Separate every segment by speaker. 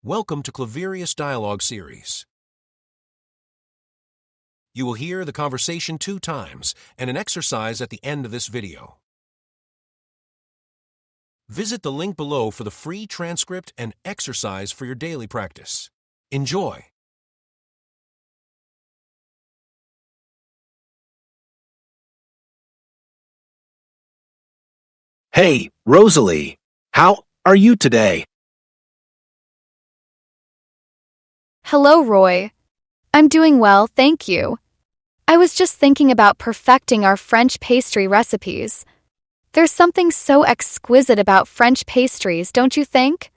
Speaker 1: Welcome to Claverius Dialogue Series. You will hear the conversation 2 times and an exercise at the end of this video. Visit the link below for the free transcript and exercise for your daily practice. Enjoy!
Speaker 2: Hey, Rosalie, how are you today?
Speaker 3: Hello, Roy. I'm doing well, thank you. I was just thinking about perfecting our French pastry recipes. There's something so exquisite about French pastries, don't you think?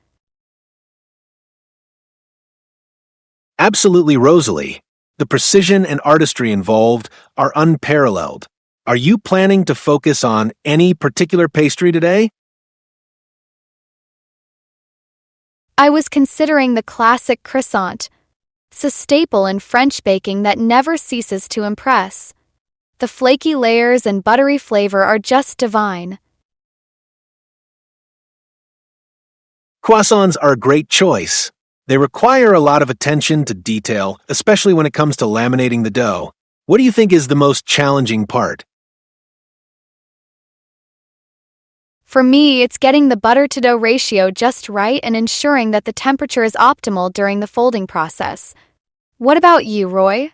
Speaker 2: Absolutely, Rosalie. The precision and artistry involved are unparalleled. Are you planning to focus on any particular pastry today?
Speaker 3: I was considering the classic croissant. It's a staple in French baking that never ceases to impress. The flaky layers and buttery flavor are just divine.
Speaker 2: Croissants are a great choice. They require a lot of attention to detail, especially when it comes to laminating the dough. What do you think is the most challenging part?
Speaker 3: For me, it's getting the butter-to-dough ratio just right and ensuring that the temperature is optimal during the folding process. What about you, Roy?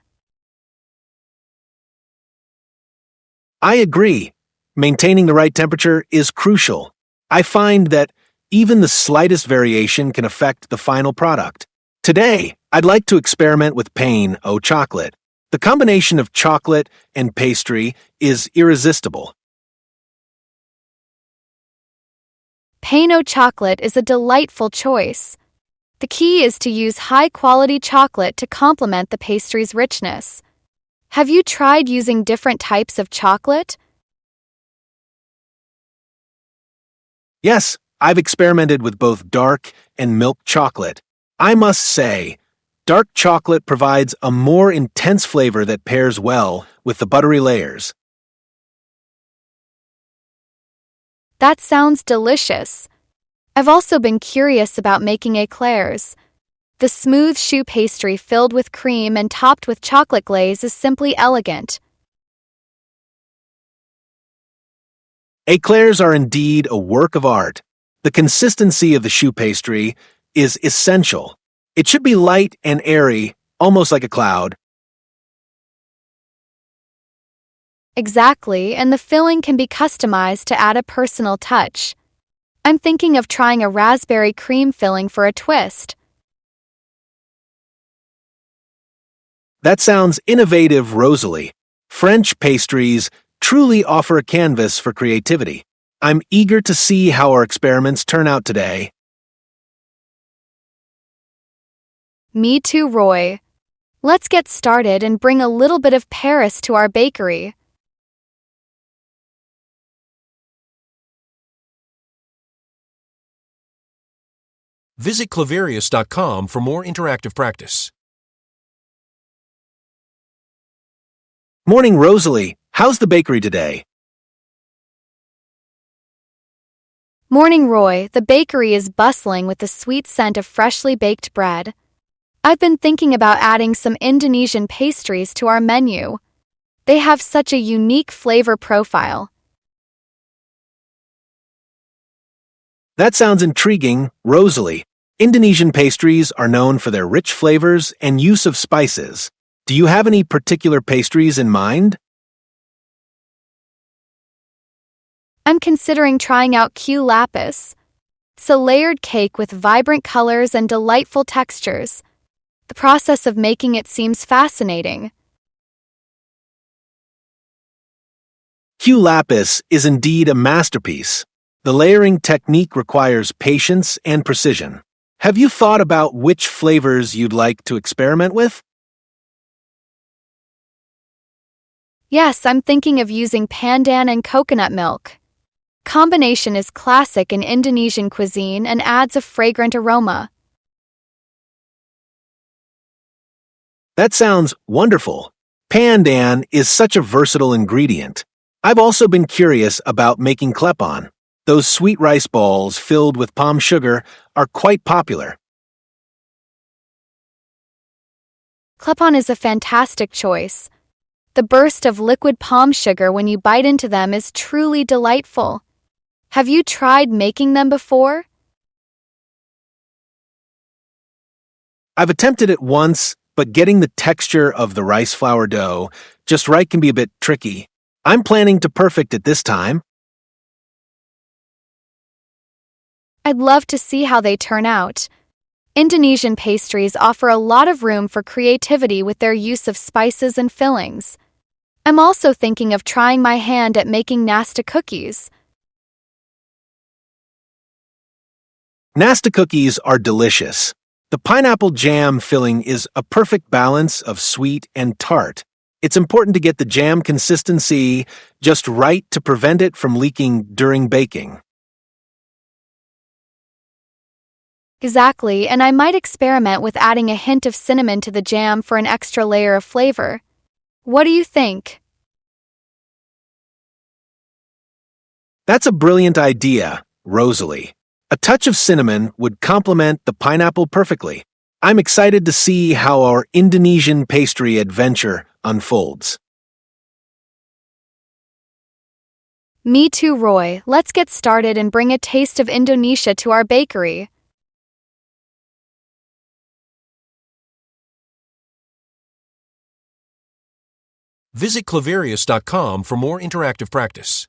Speaker 2: I agree. Maintaining the right temperature is crucial. I find that even the slightest variation can affect the final product. Today, I'd like to experiment with pain au chocolate. The combination of chocolate and pastry is irresistible.
Speaker 3: Pain au chocolate is a delightful choice. The key is to use high-quality chocolate to complement the pastry's richness. Have you tried using different types of chocolate?
Speaker 2: Yes, I've experimented with both dark and milk chocolate. I must say, dark chocolate provides a more intense flavor that pairs well with the buttery layers.
Speaker 3: That sounds delicious. I've also been curious about making eclairs. The smooth choux pastry filled with cream and topped with chocolate glaze is simply elegant.
Speaker 2: Eclairs are indeed a work of art. The consistency of the choux pastry is essential. It should be light and airy, almost like a cloud.
Speaker 3: Exactly, and the filling can be customized to add a personal touch. I'm thinking of trying a raspberry cream filling for a twist.
Speaker 2: That sounds innovative, Rosalie. French pastries truly offer a canvas for creativity. I'm eager to see how our experiments turn out today.
Speaker 3: Me too, Roy. Let's get started and bring a little bit of Paris to our bakery.
Speaker 1: Visit claverius.com for more interactive practice.
Speaker 2: Morning, Rosalie. How's the bakery today?
Speaker 3: Morning, Roy. The bakery is bustling with the sweet scent of freshly baked bread. I've been thinking about adding some Indonesian pastries to our menu. They have such a unique flavor profile.
Speaker 2: That sounds intriguing, Rosalie. Indonesian pastries are known for their rich flavors and use of spices. Do you have any particular pastries in mind?
Speaker 3: I'm considering trying out Q lapis. It's a layered cake with vibrant colors and delightful textures. The process of making it seems fascinating.
Speaker 2: Q lapis is indeed a masterpiece. The layering technique requires patience and precision. Have you thought about which flavors you'd like to experiment with?
Speaker 3: Yes, I'm thinking of using pandan and coconut milk. Combination is classic in Indonesian cuisine and adds a fragrant aroma.
Speaker 2: That sounds wonderful. Pandan is such a versatile ingredient. I've also been curious about making klepon. Those sweet rice balls filled with palm sugar are quite popular.
Speaker 3: Clepon is a fantastic choice. The burst of liquid palm sugar when you bite into them is truly delightful. Have you tried making them before?
Speaker 2: I've attempted it once, but getting the texture of the rice flour dough just right can be a bit tricky. I'm planning to perfect it this time.
Speaker 3: I'd love to see how they turn out. Indonesian pastries offer a lot of room for creativity with their use of spices and fillings. I'm also thinking of trying my hand at making nasta cookies.
Speaker 2: Nasta cookies are delicious. The pineapple jam filling is a perfect balance of sweet and tart. It's important to get the jam consistency just right to prevent it from leaking during baking.
Speaker 3: Exactly, and I might experiment with adding a hint of cinnamon to the jam for an extra layer of flavor. What do you think?
Speaker 2: That's a brilliant idea, Rosalie. A touch of cinnamon would complement the pineapple perfectly. I'm excited to see how our Indonesian pastry adventure unfolds.
Speaker 3: Me too, Roy. Let's get started and bring a taste of Indonesia to our bakery.
Speaker 1: Visit Claverius.com for more interactive practice.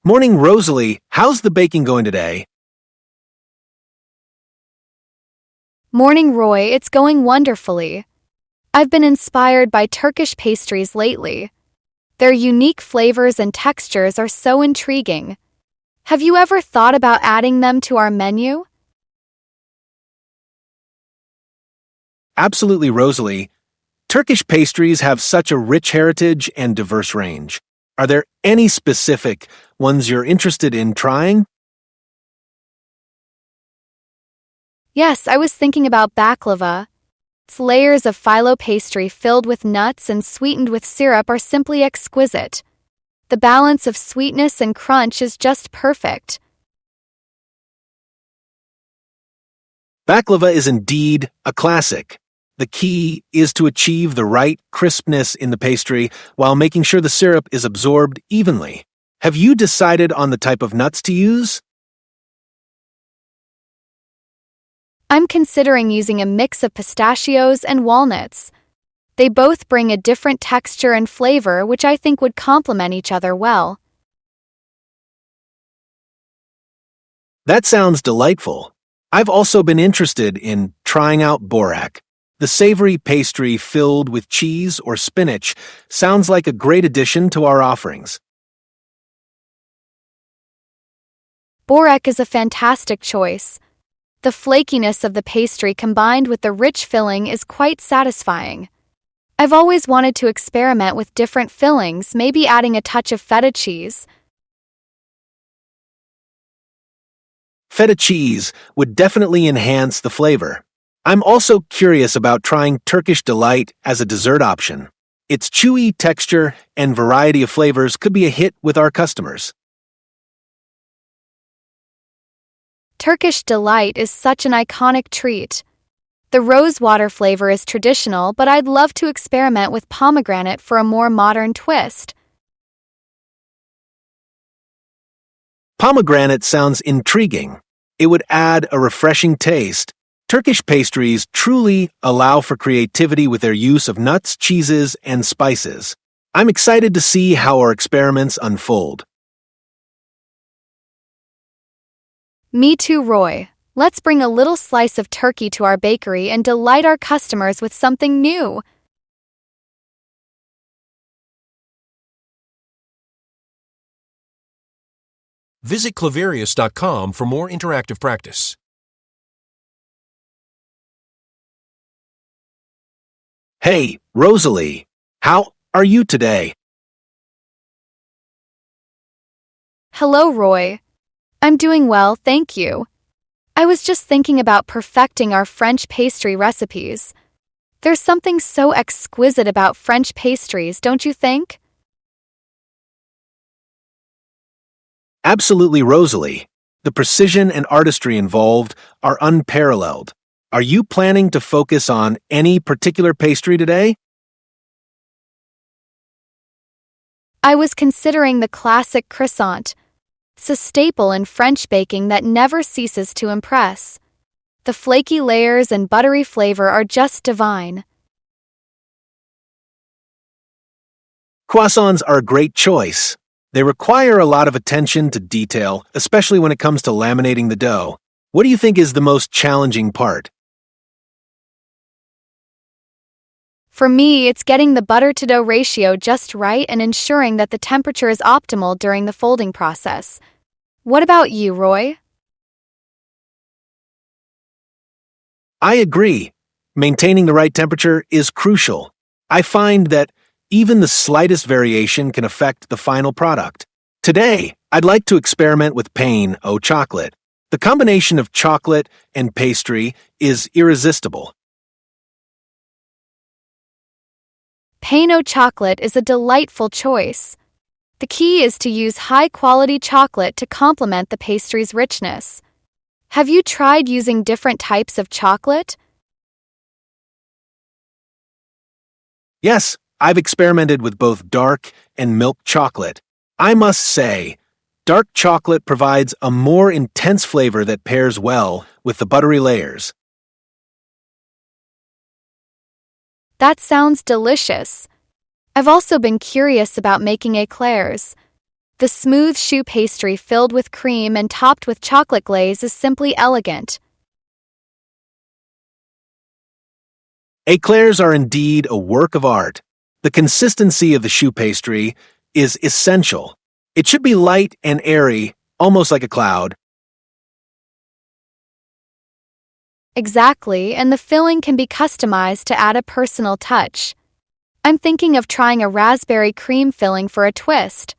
Speaker 2: Morning, Rosalie. How's the baking going today?
Speaker 3: Morning, Roy. It's going wonderfully. I've been inspired by Turkish pastries lately. Their unique flavors and textures are so intriguing. Have you ever thought about adding them to our menu?
Speaker 2: Absolutely, Rosalie. Turkish pastries have such a rich heritage and diverse range. Are there any specific ones you're interested in trying?
Speaker 3: Yes, I was thinking about baklava. Its layers of phyllo pastry filled with nuts and sweetened with syrup are simply exquisite. The balance of sweetness and crunch is just perfect.
Speaker 2: Baklava is indeed a classic. The key is to achieve the right crispness in the pastry while making sure the syrup is absorbed evenly. Have you decided on the type of nuts to use?
Speaker 3: I'm considering using a mix of pistachios and walnuts. They both bring a different texture and flavor, which I think would complement each other well.
Speaker 2: That sounds delightful. I've also been interested in trying out borak. The savory pastry filled with cheese or spinach sounds like a great addition to our offerings.
Speaker 3: Borak is a fantastic choice. The flakiness of the pastry combined with the rich filling is quite satisfying. I've always wanted to experiment with different fillings, maybe adding a touch of feta cheese.
Speaker 2: Feta cheese would definitely enhance the flavor. I'm also curious about trying Turkish Delight as a dessert option. Its chewy texture and variety of flavors could be a hit with our customers.
Speaker 3: Turkish Delight is such an iconic treat. The rosewater flavor is traditional, but I'd love to experiment with pomegranate for a more modern twist.
Speaker 2: Pomegranate sounds intriguing. It would add a refreshing taste. Turkish pastries truly allow for creativity with their use of nuts, cheeses, and spices. I'm excited to see how our experiments unfold.
Speaker 3: Me too, Roy. Let's bring a little slice of turkey to our bakery and delight our customers with something new.
Speaker 1: Visit Claverius.com for more interactive practice.
Speaker 2: Hey, Rosalie. How are you today?
Speaker 3: Hello, Roy. I'm doing well, thank you. I was just thinking about perfecting our French pastry recipes. There's something so exquisite about French pastries, don't you think?
Speaker 2: Absolutely, Rosalie. The precision and artistry involved are unparalleled. Are you planning to focus on any particular pastry today?
Speaker 3: I was considering the classic croissant. It's a staple in French baking that never ceases to impress. The flaky layers and buttery flavor are just divine.
Speaker 2: Croissants are a great choice. They require a lot of attention to detail, especially when it comes to laminating the dough. What do you think is the most challenging part?
Speaker 3: For me, it's getting the butter-to-dough ratio just right and ensuring that the temperature is optimal during the folding process. What about you, Roy?
Speaker 2: I agree. Maintaining the right temperature is crucial. I find that even the slightest variation can affect the final product. Today, I'd like to experiment with pain au chocolate. The combination of chocolate and pastry is irresistible.
Speaker 3: Pain au chocolate is a delightful choice. The key is to use high-quality chocolate to complement the pastry's richness. Have you tried using different types of chocolate?
Speaker 2: Yes, I've experimented with both dark and milk chocolate. I must say, dark chocolate provides a more intense flavor that pairs well with the buttery layers.
Speaker 3: That sounds delicious. I've also been curious about making eclairs. The smooth choux pastry filled with cream and topped with chocolate glaze is simply elegant.
Speaker 2: Eclairs are indeed a work of art. The consistency of the choux pastry is essential. It should be light and airy, almost like a cloud.
Speaker 3: Exactly, and the filling can be customized to add a personal touch. I'm thinking of trying a raspberry cream filling for a twist.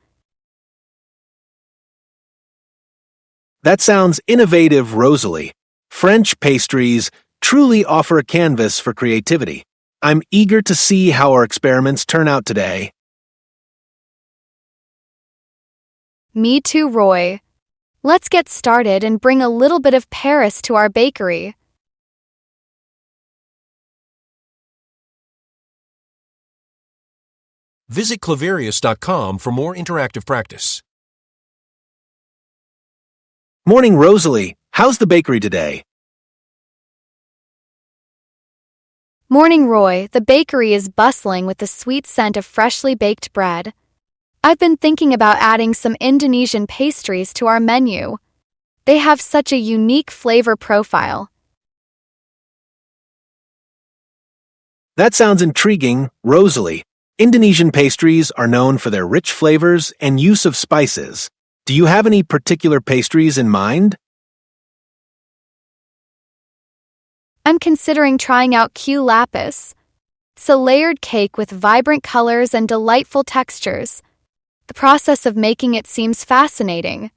Speaker 2: That sounds innovative, Rosalie. French pastries truly offer a canvas for creativity. I'm eager to see how our experiments turn out today.
Speaker 3: Me too, Roy. Let's get started and bring a little bit of Paris to our bakery.
Speaker 1: Visit clavarius.com for more interactive practice.
Speaker 2: Morning, Rosalie. How's the bakery today?
Speaker 3: Morning, Roy. The bakery is bustling with the sweet scent of freshly baked bread. I've been thinking about adding some Indonesian pastries to our menu. They have such a unique flavor profile.
Speaker 2: That sounds intriguing, Rosalie. Indonesian pastries are known for their rich flavors and use of spices. Do you have any particular pastries in mind?
Speaker 3: I'm considering trying out Q lapis. It's a layered cake with vibrant colors and delightful textures. The process of making it seems fascinating.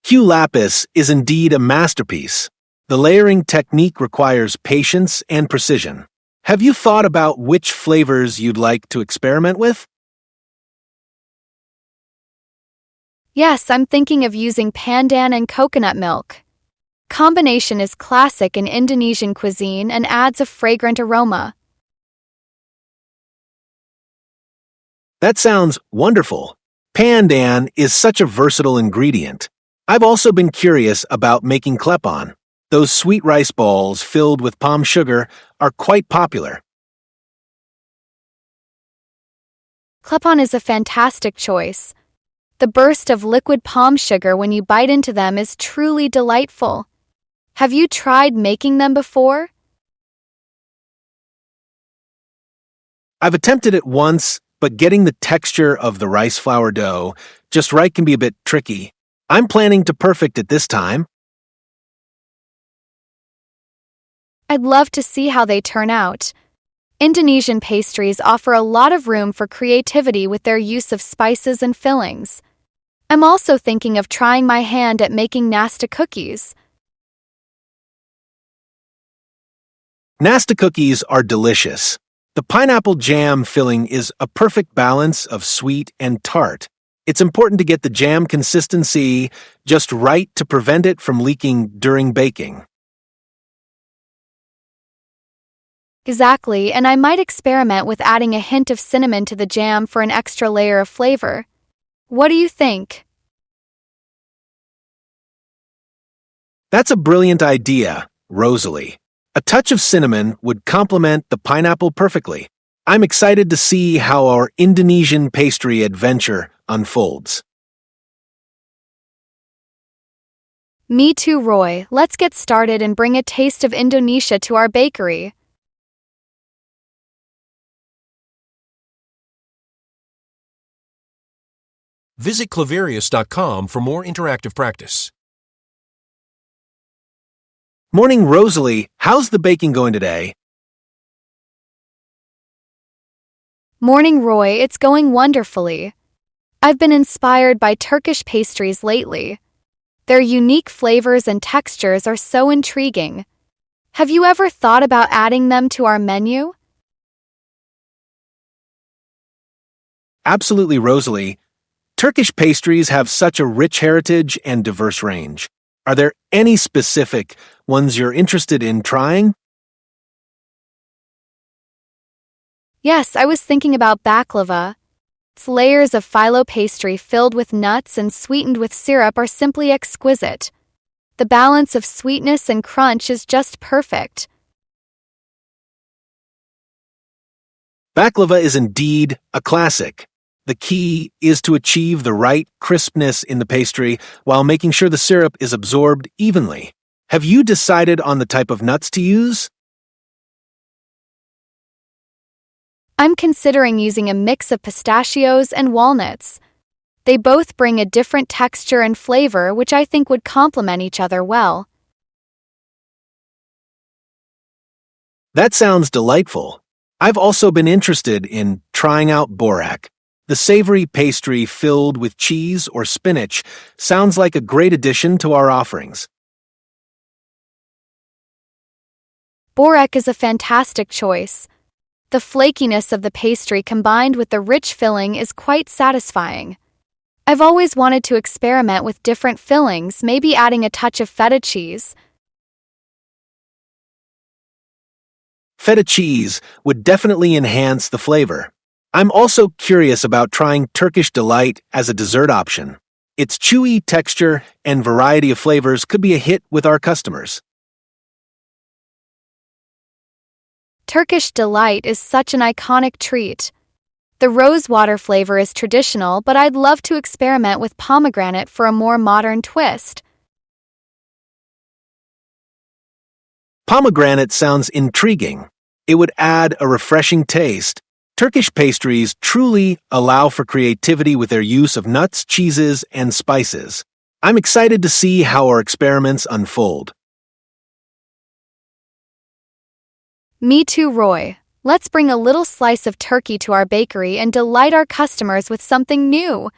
Speaker 2: Q lapis is indeed a masterpiece. The layering technique requires patience and precision. Have you thought about which flavors you'd like to experiment with?
Speaker 3: Yes, I'm thinking of using pandan and coconut milk. Combination is classic in Indonesian cuisine and adds a fragrant aroma.
Speaker 2: That sounds wonderful. Pandan is such a versatile ingredient. I've also been curious about making klepon. Those sweet rice balls filled with palm sugar are quite popular.
Speaker 3: Klepon is a fantastic choice. The burst of liquid palm sugar when you bite into them is truly delightful. Have you tried making them before?
Speaker 2: I've attempted it once, but getting the texture of the rice flour dough just right can be a bit tricky. I'm planning to perfect it this time.
Speaker 3: I'd love to see how they turn out. Indonesian pastries offer a lot of room for creativity with their use of spices and fillings. I'm also thinking of trying my hand at making nasta cookies.
Speaker 2: Nasta cookies are delicious. The pineapple jam filling is a perfect balance of sweet and tart. It's important to get the jam consistency just right to prevent it from leaking during baking.
Speaker 3: Exactly, and I might experiment with adding a hint of cinnamon to the jam for an extra layer of flavor. What do you think?
Speaker 2: That's a brilliant idea, Rosalie. A touch of cinnamon would complement the pineapple perfectly. I'm excited to see how our Indonesian pastry adventure unfolds.
Speaker 3: Me too, Roy. Let's get started and bring a taste of Indonesia to our bakery.
Speaker 1: Visit claverius.com for more interactive practice.
Speaker 2: Morning, Rosalie. How's the baking going today?
Speaker 3: Morning, Roy. It's going wonderfully. I've been inspired by Turkish pastries lately. Their unique flavors and textures are so intriguing. Have you ever thought about adding them to our menu?
Speaker 2: Absolutely, Rosalie. Turkish pastries have such a rich heritage and diverse range. Are there any specific ones you're interested in trying?
Speaker 3: Yes, I was thinking about baklava. Its layers of phyllo pastry filled with nuts and sweetened with syrup are simply exquisite. The balance of sweetness and crunch is just perfect.
Speaker 2: Baklava is indeed a classic. The key is to achieve the right crispness in the pastry while making sure the syrup is absorbed evenly. Have you decided on the type of nuts to use?
Speaker 3: I'm considering using a mix of pistachios and walnuts. They both bring a different texture and flavor, which I think would complement each other well.
Speaker 2: That sounds delightful. I've also been interested in trying out borak. The savory pastry filled with cheese or spinach sounds like a great addition to our offerings.
Speaker 3: Borak is a fantastic choice. The flakiness of the pastry combined with the rich filling is quite satisfying. I've always wanted to experiment with different fillings, maybe adding a touch of feta cheese.
Speaker 2: Feta cheese would definitely enhance the flavor. I'm also curious about trying Turkish Delight as a dessert option. Its chewy texture and variety of flavors could be a hit with our customers.
Speaker 3: Turkish Delight is such an iconic treat. The rosewater flavor is traditional, but I'd love to experiment with pomegranate for a more modern twist.
Speaker 2: Pomegranate sounds intriguing. It would add a refreshing taste. Turkish pastries truly allow for creativity with their use of nuts, cheeses, and spices. I'm excited to see how our experiments unfold.
Speaker 3: Me too, Roy. Let's bring a little slice of turkey to our bakery and delight our customers with something new.